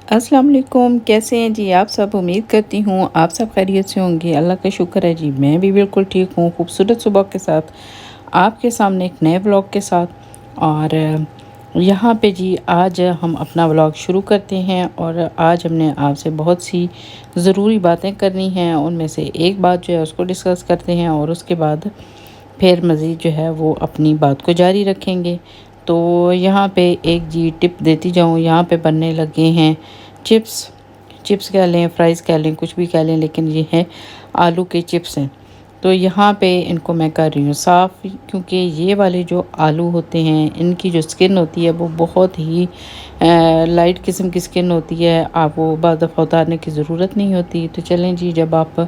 अस्सलाम वालेकुम, कैसे हैं जी आप सब? उम्मीद करती हूँ आप सब खैरियत से होंगे। अल्लाह का शुक्र है जी, मैं भी बिल्कुल ठीक हूँ। खूबसूरत सुबह के साथ आपके सामने एक नए व्लॉग के साथ। और यहाँ पे जी आज हम अपना व्लॉग शुरू करते हैं और आज हमने आपसे बहुत सी ज़रूरी बातें करनी हैं। उनमें से एक बात जो है उसको डिस्कस करते हैं और उसके बाद फिर मज़ीद जो है वो अपनी बात को जारी रखेंगे। तो यहाँ पे एक जी टिप देती जाऊँ, यहाँ पे बनने लगे हैं चिप्स। चिप्स कह लें, फ्राइज़ कह लें, कुछ भी कह लें, लेकिन ये है आलू के चिप्स हैं। तो यहाँ पे इनको मैं कर रही हूँ साफ़, क्योंकि ये वाले जो आलू होते हैं इनकी जो स्किन होती है वो बहुत ही लाइट किस्म की स्किन होती है। आपको बाद दफ़ा उतारने की ज़रूरत नहीं होती। तो चलें जी, जब आप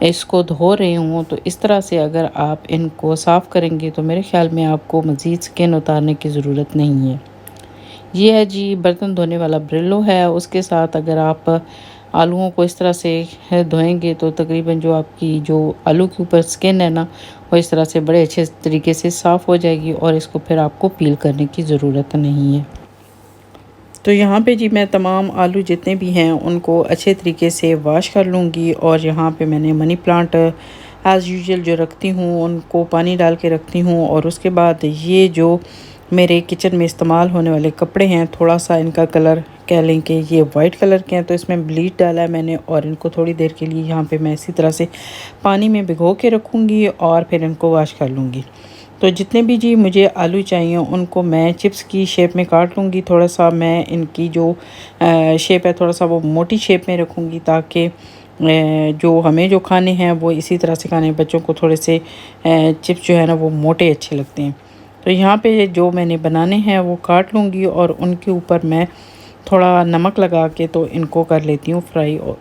इसको धो रहे हों तो इस तरह से अगर आप इनको साफ़ करेंगे तो मेरे ख़्याल में आपको मज़ीद स्किन उतारने की ज़रूरत नहीं है। ये है जी बर्तन धोने वाला ब्रिलो है, उसके साथ अगर आप आलूओं को इस तरह से धोएंगे तो तकरीबन जो आपकी जो आलू के ऊपर स्किन है ना, वो इस तरह से बड़े अच्छे तरीके से साफ़ हो जाएगी और इसको फिर आपको पील करने की ज़रूरत नहीं है। तो यहाँ पे जी मैं तमाम आलू जितने भी हैं उनको अच्छे तरीके से वॉश कर लूँगी। और यहाँ पे मैंने मनी प्लांट एज़ यूजुअल जो रखती हूँ उनको पानी डाल के रखती हूँ। और उसके बाद ये जो मेरे किचन में इस्तेमाल होने वाले कपड़े हैं, थोड़ा सा इनका कलर कह लें कि ये वाइट कलर के हैं, तो इसमें ब्लीच डाला है मैंने और इनको थोड़ी देर के लिए यहाँ पे मैं इसी तरह से पानी में भिगो के रखूँगी और फिर इनको वॉश कर लूँगी। तो जितने भी जी मुझे आलू चाहिए उनको मैं चिप्स की शेप में काट लूँगी। थोड़ा सा मैं इनकी जो शेप है थोड़ा सा वो मोटी शेप में रखूँगी, ताकि जो हमें जो खाने हैं वो इसी तरह से खाने हैं। बच्चों को थोड़े से चिप्स जो है ना वो मोटे अच्छे लगते हैं। तो यहाँ पे जो मैंने बनाने हैं वो काट लूँगी और उनके ऊपर मैं थोड़ा नमक लगा के तो इनको कर लेती हूँ फ्राई। और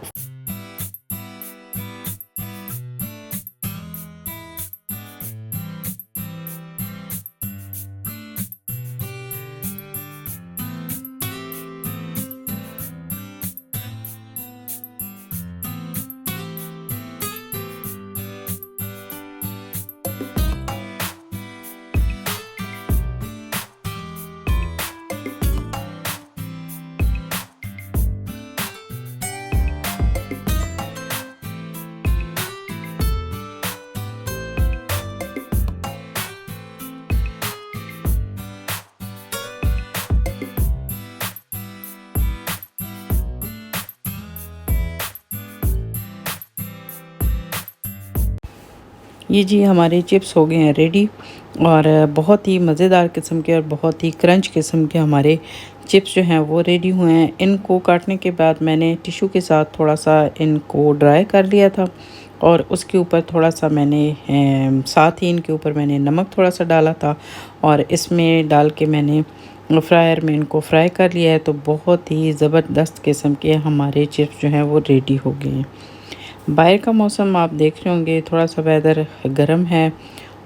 ये जी हमारे चिप्स हो गए हैं रेडी। और बहुत ही मज़ेदार किस्म के और बहुत ही क्रंच किस्म के हमारे चिप्स जो हैं वो रेडी हुए हैं। इनको काटने के बाद मैंने टिश्यू के साथ थोड़ा सा इनको ड्राई कर लिया था और उसके ऊपर थोड़ा सा मैंने साथ ही इनके ऊपर मैंने नमक थोड़ा सा डाला था और इसमें डाल के मैंने फ्रायर में इनको फ्राई कर लिया है। तो बहुत ही ज़बरदस्त किस्म के हमारे चिप्स जो हैं वो रेडी हो गए हैं। बाहर का मौसम आप देख रहे होंगे, थोड़ा सा वेदर गर्म है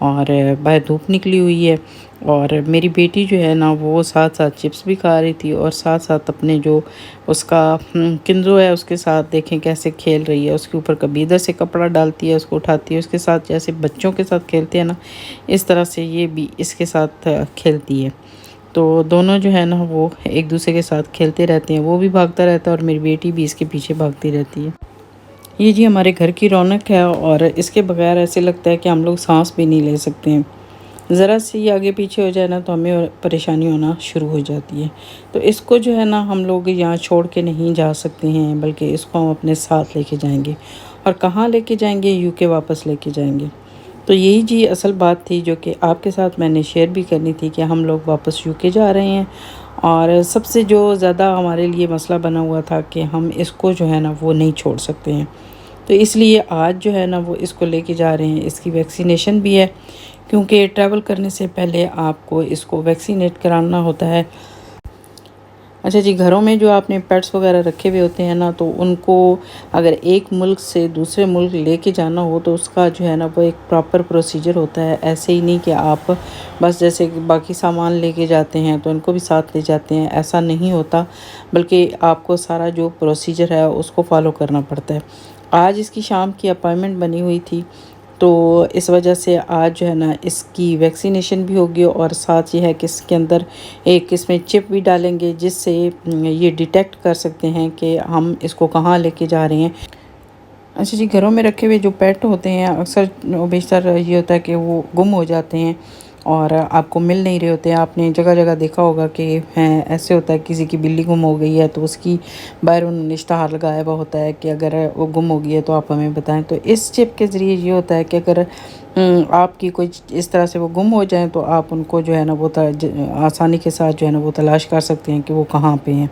और बाहर धूप निकली हुई है। और मेरी बेटी जो है ना वो साथ साथ चिप्स भी खा रही थी और साथ साथ अपने जो उसका किंजो है उसके साथ देखें कैसे खेल रही है। उसके ऊपर कभी इधर से कपड़ा डालती है, उसको उठाती है, उसके साथ जैसे बच्चों के साथ खेलते हैं ना, इस तरह से ये भी इसके साथ खेलती है। तो दोनों जो है ना वो एक दूसरे के साथ खेलते रहते हैं, वो भी भागता रहता है और मेरी बेटी भी इसके पीछे भागती रहती है। ये जी हमारे घर की रौनक है और इसके बगैर ऐसे लगता है कि हम लोग सांस भी नहीं ले सकते हैं। ज़रा सी ये आगे पीछे हो जाए ना तो हमें परेशानी होना शुरू हो जाती है। तो इसको जो है ना हम लोग यहाँ छोड़ के नहीं जा सकते हैं, बल्कि इसको हम अपने साथ लेके जाएंगे। और कहाँ लेके जाएंगे? यूके वापस लेके जाएंगे। तो यही जी असल बात थी जो कि आपके साथ मैंने शेयर भी करनी थी कि हम लोग वापस यूके जा रहे हैं। और सबसे जो ज़्यादा हमारे लिए मसला बना हुआ था कि हम इसको जो है ना वो नहीं छोड़ सकते हैं। तो इसलिए आज जो है ना वो इसको लेके जा रहे हैं। इसकी वैक्सीनेशन भी है, क्योंकि ट्रैवल करने से पहले आपको इसको वैक्सीनेट कराना होता है। अच्छा जी, घरों में जो आपने पेट्स वगैरह रखे हुए होते हैं ना, तो उनको अगर एक मुल्क से दूसरे मुल्क लेके जाना हो तो उसका जो है ना वो एक प्रॉपर प्रोसीजर होता है। ऐसे ही नहीं कि आप बस जैसे कि बाकी सामान लेके जाते हैं तो उनको भी साथ ले जाते हैं, ऐसा नहीं होता। बल्कि आपको सारा जो प्रोसीजर है उसको फॉलो करना पड़ता है। आज इसकी शाम की अपॉइंटमेंट बनी हुई थी तो इस वजह से आज जो है ना इसकी वैक्सीनेशन भी होगी और साथ ये है कि इसके अंदर एक इसमें चिप भी डालेंगे जिससे ये डिटेक्ट कर सकते हैं कि हम इसको कहाँ लेके जा रहे हैं। अच्छा जी, घरों में रखे हुए जो पेट होते हैं अक्सर बेशतर ये होता है कि वो गुम हो जाते हैं और आपको मिल नहीं रहे होते हैं। आपने जगह जगह देखा होगा कि हैं ऐसे होता है, किसी की बिल्ली गुम हो गई है तो उसकी बाहर उन्होंने इश्तहार लगाया हुआ होता है कि अगर वो गुम हो गई है तो आप हमें बताएं। तो इस चिप के ज़रिए ये होता है कि अगर आपकी कोई इस तरह से वो गुम हो जाएं तो आप उनको जो है ना वो आसानी के साथ जो है ना वो तलाश कर सकते हैं कि वो कहाँ पे हैं,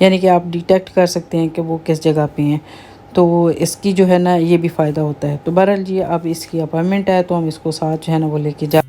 यानी कि आप डिटेक्ट कर सकते हैं कि वो किस जगह पे हैं। तो इसकी जो है ना ये भी फ़ायदा होता है। तो बहरहाल जी, अब इसकी अपॉइंटमेंट है तो हम इसको साथ जो है ना वो लेके जा।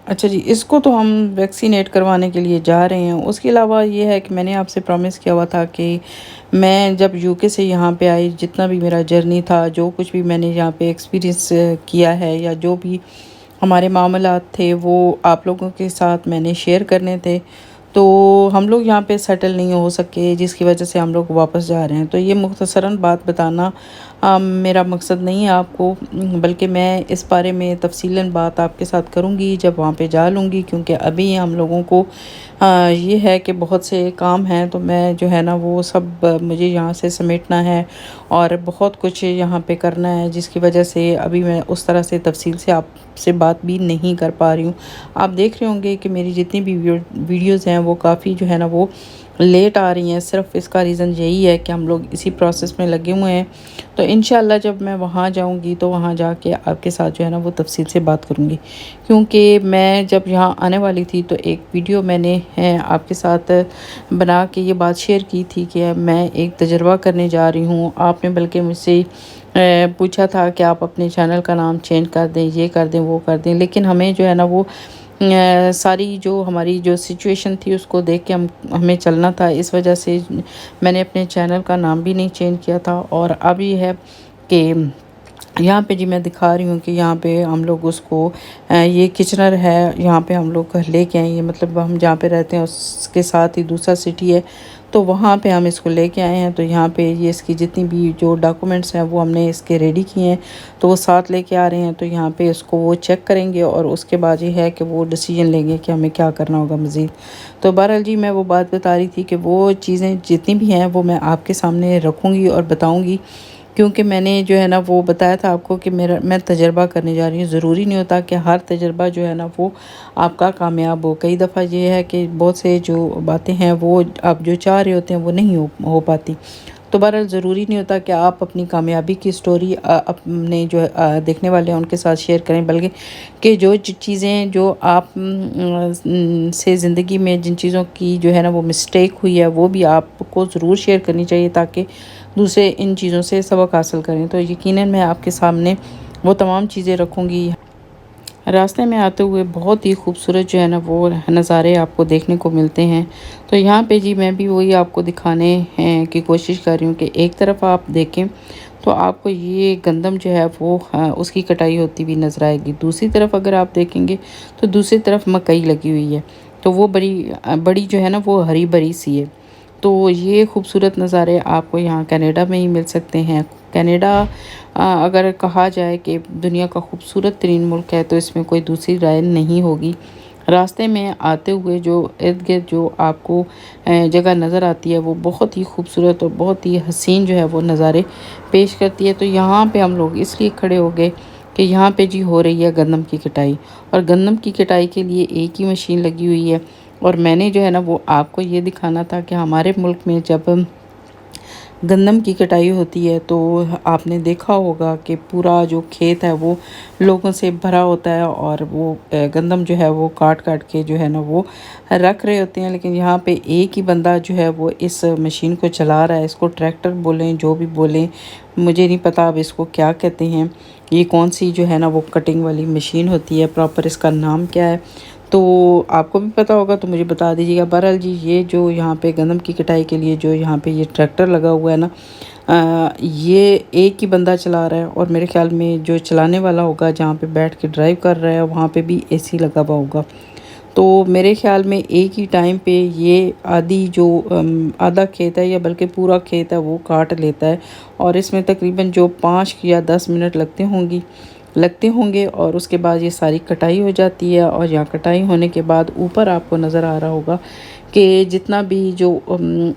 अच्छा जी, इसको तो हम वैक्सीनेट करवाने के लिए जा रहे हैं। उसके अलावा ये है कि मैंने आपसे प्रॉमिस किया हुआ था कि मैं जब यूके से यहाँ पे आई, जितना भी मेरा जर्नी था, जो कुछ भी मैंने यहाँ पे एक्सपीरियंस किया है या जो भी हमारे मामलात थे वो आप लोगों के साथ मैंने शेयर करने थे। तो हम लोग यहाँ पे सेटल नहीं हो सके जिसकी वजह से हम लोग वापस जा रहे हैं। तो ये मुख्तसरन बात बताना मेरा मकसद नहीं है आपको, बल्कि मैं इस बारे में तफसीलन बात आपके साथ करूँगी जब वहाँ पे जा लूँगी, क्योंकि अभी हम लोगों को ये है कि बहुत से काम हैं तो मैं जो है ना वो सब मुझे यहाँ से समेटना है और बहुत कुछ यहाँ पे करना है, जिसकी वजह से अभी मैं उस तरह से तफसील से आपसे बात भी नहीं कर पा रही हूँ। आप देख रहे होंगे कि मेरी जितनी भी वीडियोज़ हैं वो काफ़ी जो है ना वो लेट आ रही हैं। सिर्फ इसका रीज़न यही है कि हम लोग इसी प्रोसेस में लगे हुए हैं। तो इंशाल्लाह जब मैं वहाँ जाऊँगी तो वहाँ जाके आपके साथ जो है ना वो तफसील से बात करूँगी, क्योंकि मैं जब यहाँ आने वाली थी तो एक वीडियो मैंने आपके साथ बना के ये बात शेयर की थी कि मैं एक तजुर्बा करने जा रही हूँ। आपने बल्कि मुझसे पूछा था कि आप अपने चैनल का नाम चेंज कर दें, ये कर दें, वो कर दें, लेकिन हमें जो है ना वो सारी जो हमारी जो सिचुएशन थी उसको देख के हमें चलना था। इस वजह से मैंने अपने चैनल का नाम भी नहीं चेंज किया था। और अब ये है कि यहाँ पे जी मैं दिखा रही हूँ कि यहाँ पे हम लोग उसको ये किचनर है, यहाँ पे हम लोग लेके आए हैं, मतलब हम जहाँ पे रहते हैं उसके साथ ही दूसरा सिटी है, तो वहाँ पे हम इसको लेके आए हैं। तो यहाँ पे ये इसकी जितनी भी जो डॉक्यूमेंट्स हैं वो हमने इसके रेडी किए हैं, तो वो साथ लेके आ रहे हैं। तो यहाँ पे इसको वो चेक करेंगे और उसके बाद ये है कि वो डिसीजन लेंगे कि हमें क्या करना होगा मज़ीद। तो बहरहाल जी, मैं वो बात बता रही थी कि वो चीज़ें जितनी भी हैं वो मैं आपके सामने रखूँगी और बताऊँगी, क्योंकि मैंने जो है ना वो बताया था आपको कि मैं तजर्बा करने जा रही हूँ। ज़रूरी नहीं होता कि हर तजर्बा जो है ना वो आपका कामयाब हो। कई दफ़ा ये है कि बहुत से जो बातें हैं वो आप जो चाह रहे होते हैं वो नहीं हो पाती। तो बहरहाल ज़रूरी नहीं होता कि आप अपनी कामयाबी की स्टोरी अपने जो देखने वाले हैं उनके साथ शेयर करें, बल्कि कि जो चीज़ें जो आप से ज़िंदगी में जिन चीज़ों की जो है ना वो मिस्टेक हुई है वो भी आपको ज़रूर शेयर करनी चाहिए, ताकि दूसरे इन चीज़ों से सबक हासिल करें। तो यकीनन मैं आपके सामने वो तमाम चीज़ें रखूँगी। रास्ते में आते हुए बहुत ही खूबसूरत जो है ना वो नज़ारे आपको देखने को मिलते हैं। तो यहाँ पे जी मैं भी वही आपको दिखाने हैं की कोशिश कर रही हूँ कि एक तरफ आप देखें तो आपको ये गंदम जो है वो उसकी कटाई होती हुई नज़र आएगी। दूसरी तरफ अगर आप देखेंगे तो दूसरी तरफ मकई लगी हुई है, तो वो बड़ी बड़ी जो है ना वो हरी भरी सी है। तो ये खूबसूरत नज़ारे आपको यहाँ कनाडा में ही मिल सकते हैं। कनाडा अगर कहा जाए कि दुनिया का खूबसूरत तरीन मुल्क है तो इसमें कोई दूसरी राय नहीं होगी। रास्ते में आते हुए जो इर्द-गिर्द जो आपको जगह नज़र आती है वो बहुत ही खूबसूरत और बहुत ही हसीन जो है वो नज़ारे पेश करती है। तो यहाँ पे हम लोग इसलिए खड़े हो गए कि यहाँ पे जी हो रही है गंदम की कटाई, और गंदम की कटाई के लिए एक ही मशीन लगी हुई है। और मैंने जो है ना वो आपको ये दिखाना था कि हमारे मुल्क में जब गंदम की कटाई होती है तो आपने देखा होगा कि पूरा जो खेत है वो लोगों से भरा होता है और वो गंदम जो है वो काट काट के जो है ना वो रख रहे होते हैं। लेकिन यहाँ पे एक ही बंदा जो है वो इस मशीन को चला रहा है। इसको ट्रैक्टर बोलें, जो भी बोलें, मुझे नहीं पता अब इसको क्या कहते हैं। ये कौन सी जो है ना वो कटिंग वाली मशीन होती है, प्रॉपर इसका नाम क्या है। तो आपको भी पता होगा तो मुझे बता दीजिएगा। बहरहाल जी, ये जो यहाँ पे गंदम की कटाई के लिए जो यहाँ पे ये ट्रैक्टर लगा हुआ है ना, ये एक ही बंदा चला रहा है, और मेरे ख्याल में जो चलाने वाला होगा, जहाँ पे बैठ के ड्राइव कर रहा है, वहाँ पे भी एसी लगा हुआ होगा। तो मेरे ख़्याल में एक ही टाइम पे ये आधा खेत है, या बल्कि पूरा खेत है, वो काट लेता है। और इसमें तकरीबन जो 5 या 10 मिनट लगते होंगे, और उसके बाद ये सारी कटाई हो जाती है। और यहाँ कटाई होने के बाद ऊपर आपको नज़र आ रहा होगा कि जितना भी जो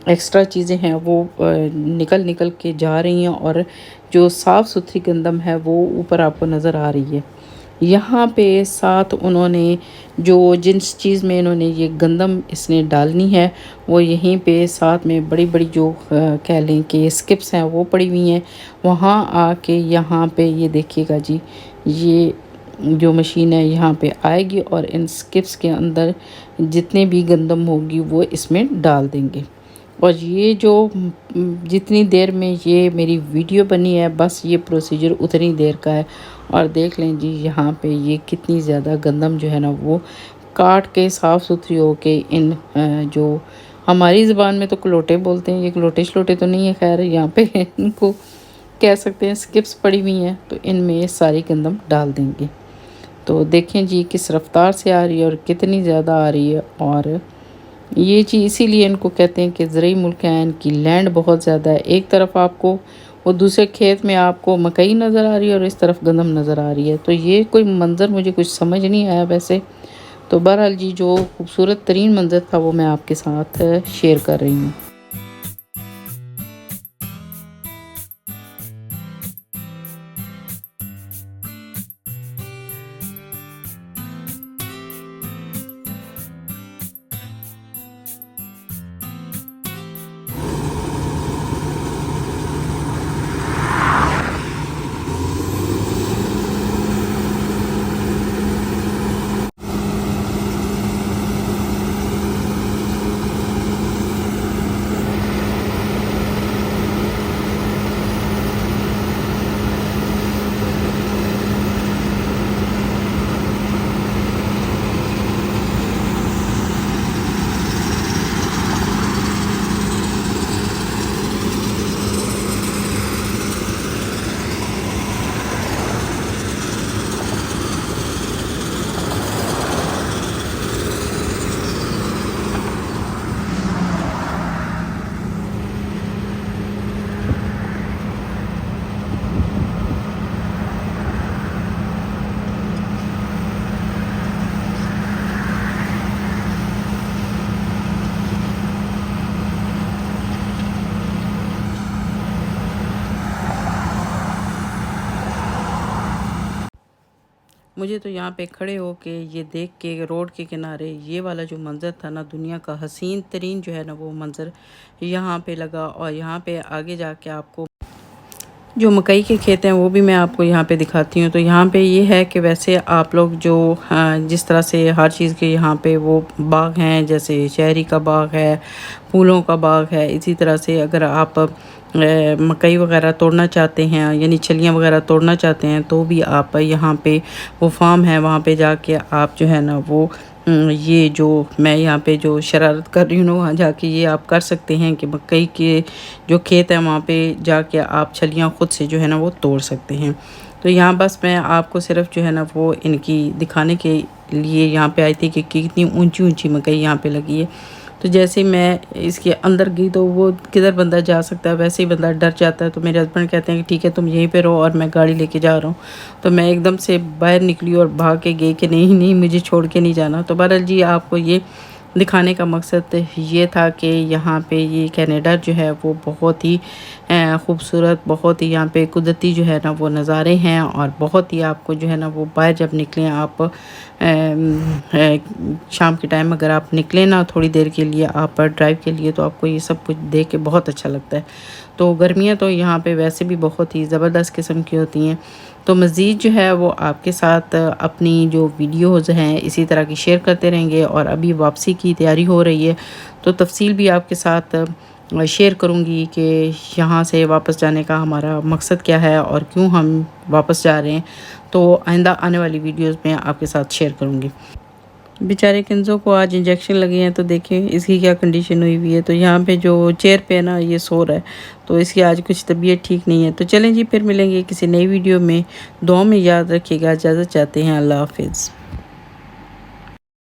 एक्स्ट्रा चीज़ें हैं वो निकल निकल के जा रही हैं, और जो साफ़ सुथरी गंदम है वो ऊपर आपको नज़र आ रही है। यहाँ पे साथ उन्होंने जो जिस चीज़ में इन्होंने ये गंदम इसने डालनी है, वो यहीं पे साथ में बड़ी बड़ी जो कह लें कि स्किप्स हैं वो पड़ी हुई हैं। वहाँ आके यहाँ पे ये देखिएगा जी, ये जो मशीन है यहाँ पे आएगी, और इन स्किप्स के अंदर जितने भी गंदम होगी वो इसमें डाल देंगे। और ये जो जितनी देर में ये मेरी वीडियो बनी है, बस ये प्रोसीजर उतनी देर का है। और देख लें जी, यहाँ पे ये कितनी ज़्यादा गंदम जो है ना वो काट के साफ़ सुथरी हो के इन जो हमारी ज़ुबान में तो कलोटे बोलते हैं, ये कलोटे शलोटे तो नहीं है, खैर यहाँ पे इनको कह सकते हैं स्किप्स पड़ी हुई हैं, तो इनमें ये सारी गंदम डाल देंगे। तो देखें जी किस रफ्तार से आ रही है और कितनी ज़्यादा आ रही है। और ये चीज़ इसीलिए इनको कहते हैं कि ज़रूरी मुल्क है, इनकी लैंड बहुत ज़्यादा है। एक तरफ आपको वो दूसरे खेत में आपको मकई नज़र आ रही है, और इस तरफ गंदम नज़र आ रही है। तो ये कोई मंज़र मुझे कुछ समझ नहीं आया वैसे। तो बहरहाल जी, जो खूबसूरत तरीन मंज़र था वो मैं आपके साथ शेयर कर रही हूँ। मुझे तो यहाँ पे खड़े होके ये देख के रोड के किनारे ये वाला जो मंज़र था ना, दुनिया का हसीन तरीन जो है ना वो मंज़र यहाँ पे लगा। और यहाँ पे आगे जाके आपको जो मकई के खेत हैं वो भी मैं आपको यहाँ पे दिखाती हूँ। तो यहाँ पे ये है कि वैसे आप लोग जो जिस तरह से हर चीज़ के यहाँ पे वो बाग हैं, जैसे शहरी का बाग है, फूलों का बाग है, इसी तरह से अगर आप मकई वगैरह तोड़ना चाहते हैं, यानी छलियाँ वगैरह तोड़ना चाहते हैं, तो भी आप यहाँ पे वो फार्म है, वहाँ पे जाके आप जो है ना वो ये जो मैं यहाँ पे जो शरारत कर रही हूँ ना, वहाँ जाके ये आप कर सकते हैं कि मकई के जो खेत है वहाँ पे जाके आप छलियाँ खुद से जो है ना वो तोड़ सकते हैं। तो यहाँ बस मैं आपको सिर्फ जो है ना वो इनकी दिखाने के लिए यहाँ पे आई थी कि कितनी ऊंची ऊंची मकई यहाँ पे लगी है। तो जैसे मैं इसके अंदर गई तो वो किधर बंदा जा सकता है, वैसे ही बंदा डर जाता है। तो मेरे हस्बैंड कहते हैं कि ठीक है तुम यहीं पे रहो और मैं गाड़ी लेके जा रहा हूँ। तो मैं एकदम से बाहर निकली और भाग के गई कि नहीं नहीं, मुझे छोड़ के नहीं जाना। तो बहरहाल जी, आपको ये दिखाने का मकसद ये था कि यहाँ पे ये कनाडा जो है वो बहुत ही ख़ूबसूरत, बहुत ही यहाँ पे कुदरती जो है ना वो नज़ारे हैं। और बहुत ही आपको जो है ना वो बाहर जब निकलें आप शाम के टाइम अगर आप निकलें ना थोड़ी देर के लिए आप ड्राइव के लिए, तो आपको ये सब कुछ देख के बहुत अच्छा लगता है। तो गर्मियाँ तो यहाँ पे वैसे भी बहुत ही ज़बरदस्त किस्म की होती हैं। तो मज़ीद जो है वो आपके साथ अपनी जो वीडियोज़ हैं इसी तरह की शेयर करते रहेंगे। और अभी वापसी की तैयारी हो रही है, तो तफसील भी आपके साथ शेयर करूँगी कि यहाँ से वापस जाने का हमारा मकसद क्या है और क्यों हम वापस जा रहे हैं। तो आइंदा आने वाली वीडियोज़ में आपके साथ शेयर करूँगी। बेचारे किन्ज़ो को आज इंजेक्शन लगे हैं, तो देखें इसकी क्या कंडीशन हुई हुई है। तो यहाँ पे जो चेयर पे है ना, ये सो रहा है, तो इसकी आज कुछ तबीयत ठीक नहीं है। तो चलें जी, फिर मिलेंगे किसी नई वीडियो में। दुआ में याद रखिएगा। इजाज़त चाहते हैं। अल्लाह हाफ़िज़।